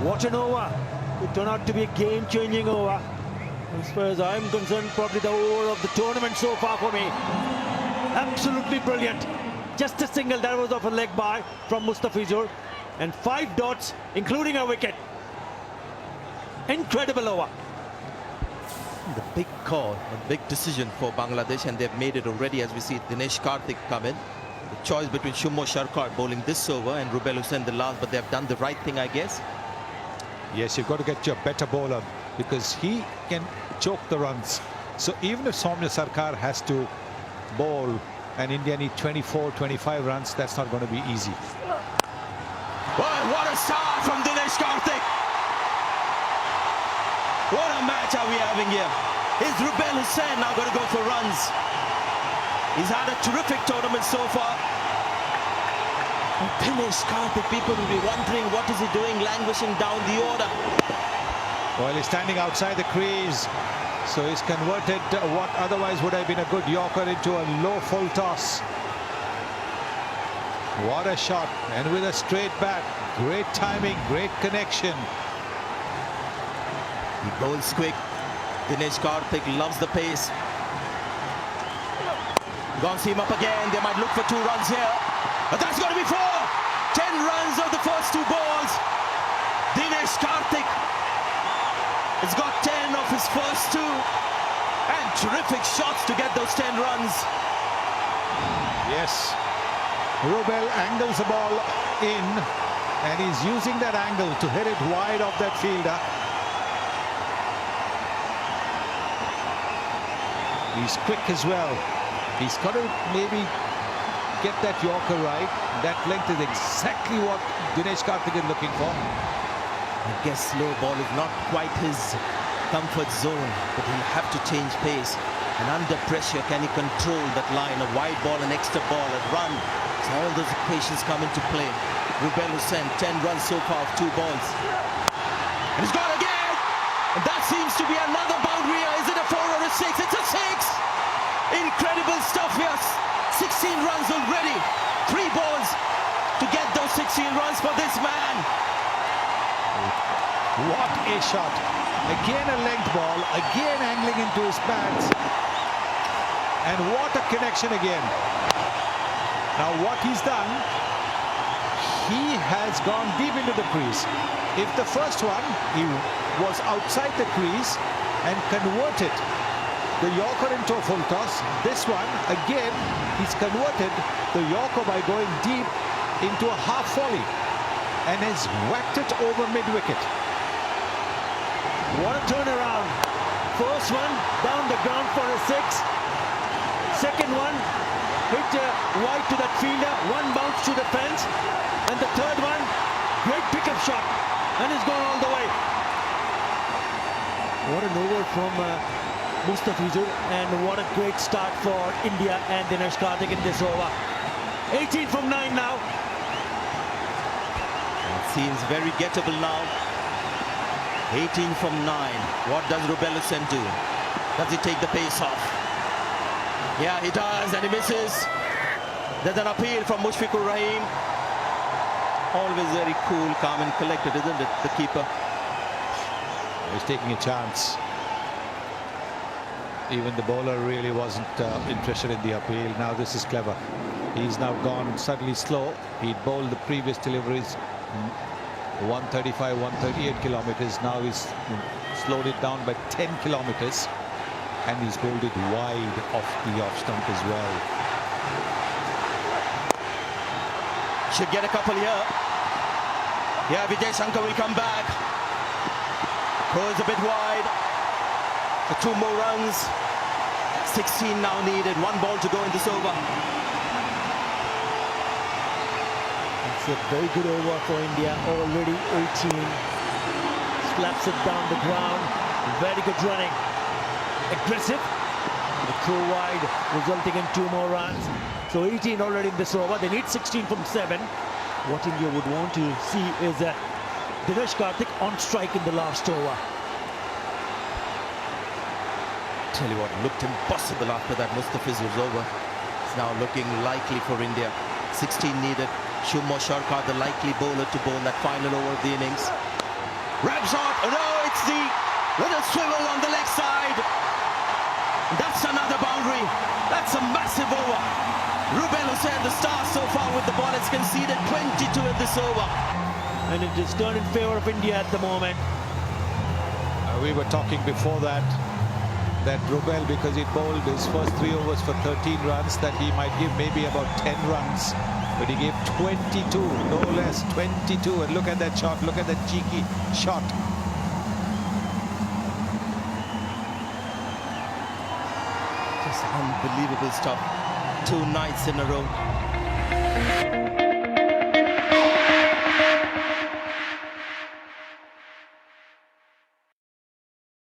What an over. It turned out to be a game-changing over. As far as I'm concerned, probably the over of the tournament so far for me. Absolutely brilliant. Just a single that was off a leg by from Mustafizur. And 5 dots, including a wicket. Incredible over. The big call, a big decision for Bangladesh, and they've made it already as we see Dinesh Karthik come in. The choice between Shumo Sharkar bowling this over and Rubel Hussain the last, but they've done the right thing, I guess. Yes, you've got to get your better bowler because he can choke the runs. So even if Soumya Sarkar has to bowl and India need 24, 25 runs, that's not going to be easy. Well, what a start from Dinesh Karthik! What a match are we having here? Is Rubel Hussain now going to go for runs? He's had a terrific tournament so far. And Dinesh Karthik, people will be wondering what is he doing, languishing down the order. Well, he's standing outside the crease, so he's converted what otherwise would have been a good Yorker into a low full toss. What a shot, and with a straight bat. Great timing, great connection. He bowls quick. Dinesh Karthik loves the pace. Gonna see him up again. They might look for 2 runs here. But that's going to be 4. 10 runs of the first 2 balls. Dinesh Karthik has got 10 of his first 2. And terrific shots to get those 10 runs. Yes. Rubel angles the ball in, and he's using that angle to hit it wide off that fielder. He's quick as well. He's got to maybe get that Yorker right. That length is exactly what Dinesh Karthik is looking for. I guess slow ball is not quite his comfort zone, but he'll have to change pace. And under pressure, can he control that line? A wide ball, an extra ball, a run. So all those equations come into play. Rubel Hussain, 10 runs so far of 2 balls. And he's gone again! And that seems to be another boundary. Is it a 4 or a 6? It's a 6! Incredible stuff here. 16 runs already. 3 balls to get those 16 runs for this man. What a shot. Again a length ball, again angling into his pads. And what a connection again. Now what he's done, he has gone deep into the crease. If the first one, he was outside the crease and converted the Yorker into a full toss, this one, again, he's converted the Yorker by going deep into a half volley and has whacked it over mid-wicket. What a turnaround. First one down the ground for a 6. Second one hit wide to that fielder. 1 bounce to the fence. And the third one, great pickup shot. And it's gone all the way. What an over from Mustafizur. And what a great start for India and Dinesh Karthik in this over. 18 from 9 now. It seems very gettable now. 18 from 9. What does Rubel Hussain do? Does he take the pace off? Yeah, he does, and he misses. There's an appeal from Mushfiqur Rahim. Always very cool, calm and collected, isn't it, the keeper? He's taking a chance. Even the bowler really wasn't interested in the appeal. Now this is clever. He's now gone suddenly slow. He'd bowled the previous deliveries 135, 138 kilometers. Now he's slowed it down by 10 kilometers. And he's bowled it wide off the off stump as well. Should get a couple here. Yeah, Vijay Shankar will come back. Goes a bit wide. For 2 more runs. 16 now needed. 1 ball to go in this over. It's a very good over for India. Already 18. Slaps it down the ground. Very good running. Aggressive. The throw wide, resulting in 2 more runs. So 18 already in this over. They need 16 from 7. What India would want to see is Dinesh Karthik on strike in the last over. Tell you what, looked impossible after that Mustafizur was over. It's now looking likely for India. 16 needed. Shumo Sharkar, the likely bowler to bowl that final over of the innings. Red shot. Oh, no, it's the little swivel on the leg side. That's another boundary. That's a massive over. Ruben Hussain, the star so far with the ball, has conceded 22 in this over. And it is turned in favor of India at the moment. We were talking before that Rubel, because he bowled his first 3 overs for 13 runs, that he might give maybe about 10 runs. But he gave 22, no less, 22. And look at that shot, look at that cheeky shot. Just unbelievable stuff. 2 nights in a row.